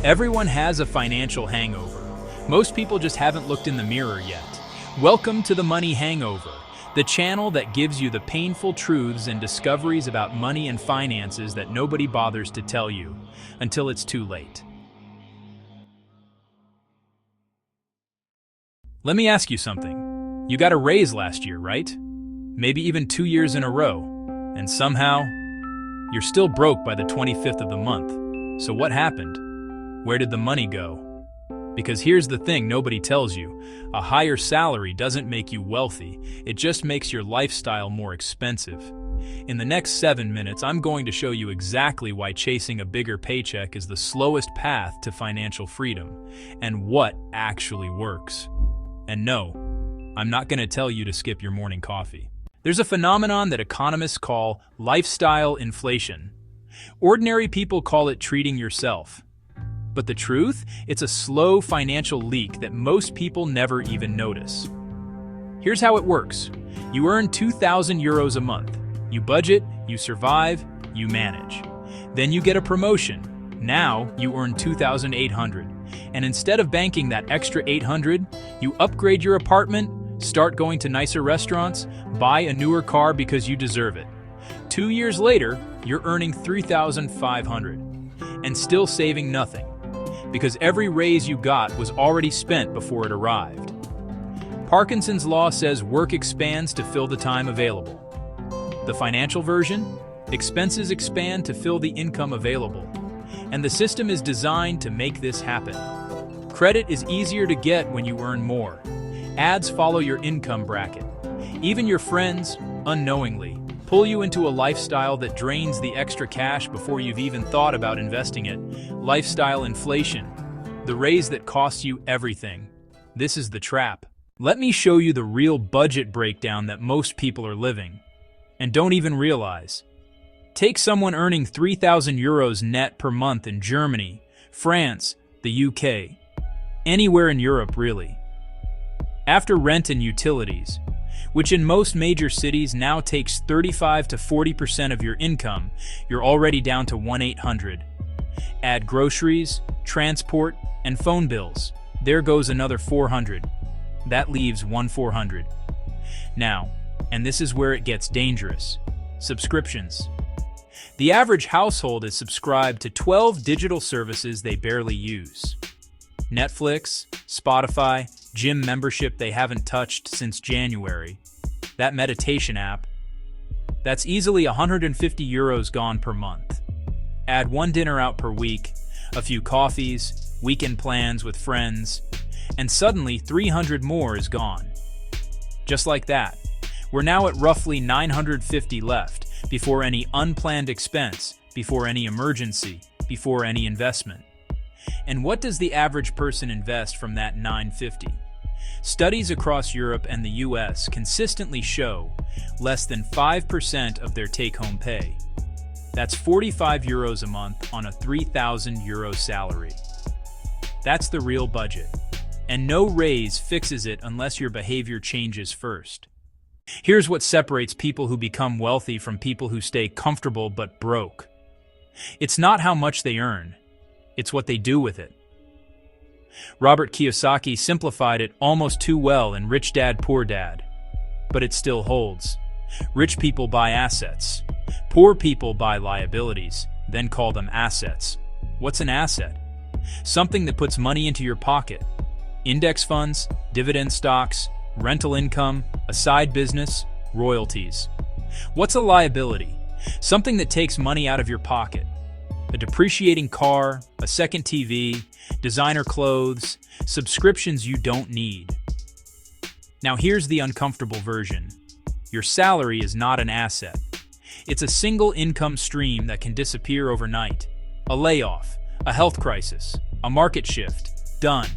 Everyone has a financial hangover. Most people just haven't looked in the mirror yet. Welcome to the Money Hangover, the channel that gives you the painful truths and discoveries about money and finances that nobody bothers to tell you until it's too late. Let me ask you something. You got a raise last year, right? Maybe even 2 years in a row. And somehow, you're still broke by the 25th of the month. So what happened? Where did the money go? Because here's the thing nobody tells you. A higher salary doesn't make you wealthy. It just makes your lifestyle more expensive. In the next 7 minutes, I'm going to show you exactly why chasing a bigger paycheck is the slowest path to financial freedom, and what actually works. And no, I'm not going to tell you to skip your morning coffee. There's a phenomenon that economists call lifestyle inflation. Ordinary people call it treating yourself. But the truth, it's a slow financial leak that most people never even notice. Here's how it works. You earn 2,000 euros a month. You budget, you survive, you manage. Then you get a promotion. Now you earn 2,800. And instead of banking that extra 800, you upgrade your apartment, start going to nicer restaurants, buy a newer car because you deserve it. 2 years later, you're earning 3,500 and still saving nothing, because every raise you got was already spent before it arrived. Parkinson's law says work expands to fill the time available. The financial version? Expenses expand to fill the income available. And the system is designed to make this happen. Credit is easier to get when you earn more. Ads follow your income bracket. Even your friends, unknowingly, pull you into a lifestyle that drains the extra cash before you've even thought about investing it. Lifestyle inflation, the raise that costs you everything. This is the trap. Let me show you the real budget breakdown that most people are living and don't even realize. Take someone earning 3,000 euros net per month in Germany, France, the UK, anywhere in Europe really. After rent and utilities, which in most major cities now takes 35 to 40% of your income, you're already down to 1,800. Add groceries, transport, and phone bills. There goes another 400. That leaves 1,400. Now, and this is where it gets dangerous, subscriptions. The average household is subscribed to 12 digital services they barely use. Netflix, Spotify, gym membership they haven't touched since January. That meditation app. That's easily 150 euros gone per month. Add one dinner out per week, a few coffees, weekend plans with friends, and suddenly 300 more is gone. Just like that, we're now at roughly 950 left before any unplanned expense, before any emergency, before any investment. And what does the average person invest from that 950? Studies across Europe and the US consistently show less than 5% of their take-home pay. That's 45 euros a month on a 3,000 euro salary. That's the real budget. And no raise fixes it unless your behavior changes first. Here's what separates people who become wealthy from people who stay comfortable but broke. It's not how much they earn, it's what they do with it. Robert Kiyosaki simplified it almost too well in Rich Dad, Poor Dad. But it still holds. Rich people buy assets. Poor people buy liabilities, then call them assets. What's an asset? Something that puts money into your pocket. Index funds, dividend stocks, rental income, a side business, royalties. What's a liability? Something that takes money out of your pocket. A depreciating car, a second TV, designer clothes, subscriptions you don't need. Now here's the uncomfortable version. Your salary is not an asset. It's a single income stream that can disappear overnight. A layoff, a health crisis, a market shift, done.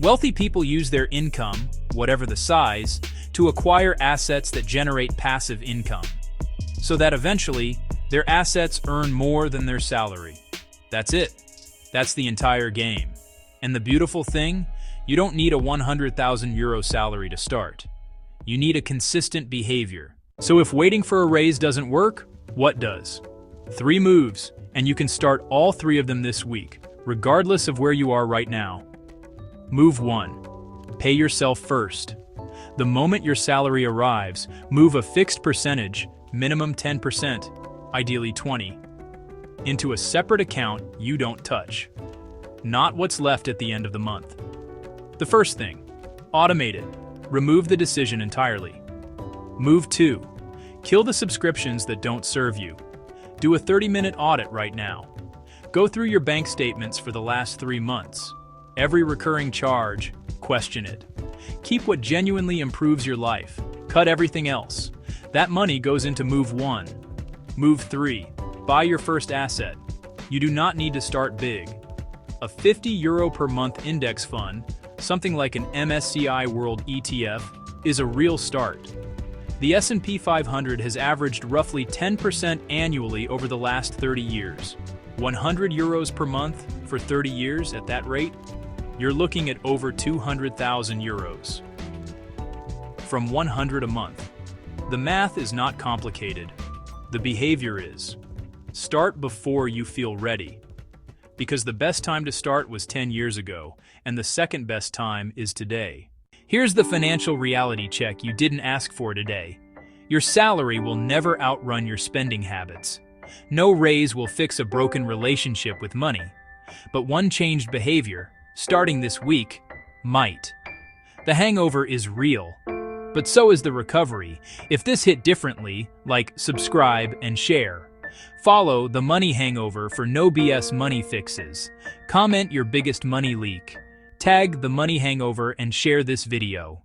Wealthy people use their income, whatever the size, to acquire assets that generate passive income, so that eventually their assets earn more than their salary. That's it. That's the entire game. And the beautiful thing, you don't need a 100,000 euro salary to start. You need a consistent behavior. So if waiting for a raise doesn't work, what does? 3 moves, and you can start all 3 of them this week. regardless of where you are right now. Move 1. Pay yourself first. The moment your salary arrives, move a fixed percentage, minimum 10%, ideally 20%, into a separate account you don't touch. Not what's left at the end of the month. The first thing, automate it. Remove the decision entirely. Move 2. Kill the subscriptions that don't serve you. Do a 30-minute audit right now. Go through your bank statements for the last 3 months. Every recurring charge, question it. Keep what genuinely improves your life. Cut everything else. That money goes into move 1. Move 3. Buy your first asset. You do not need to start big. A €50 per month index fund, something like an MSCI World ETF, is a real start. The S&P 500 has averaged roughly 10% annually over the last 30 years. €100 per month for 30 years at that rate? You're looking at over €200,000. From 100 a month. The math is not complicated. The behavior is. Start before you feel ready. Because the best time to start was 10 years ago, and the second best time is today. Here's the financial reality check you didn't ask for today. Your salary will never outrun your spending habits. No raise will fix a broken relationship with money. But one changed behavior, starting this week, might. The hangover is real, but so is the recovery. If this hit differently, like subscribe and share. Follow the Money Hangover for no BS money fixes. Comment your biggest money leak. Tag the Money Hangover and share this video.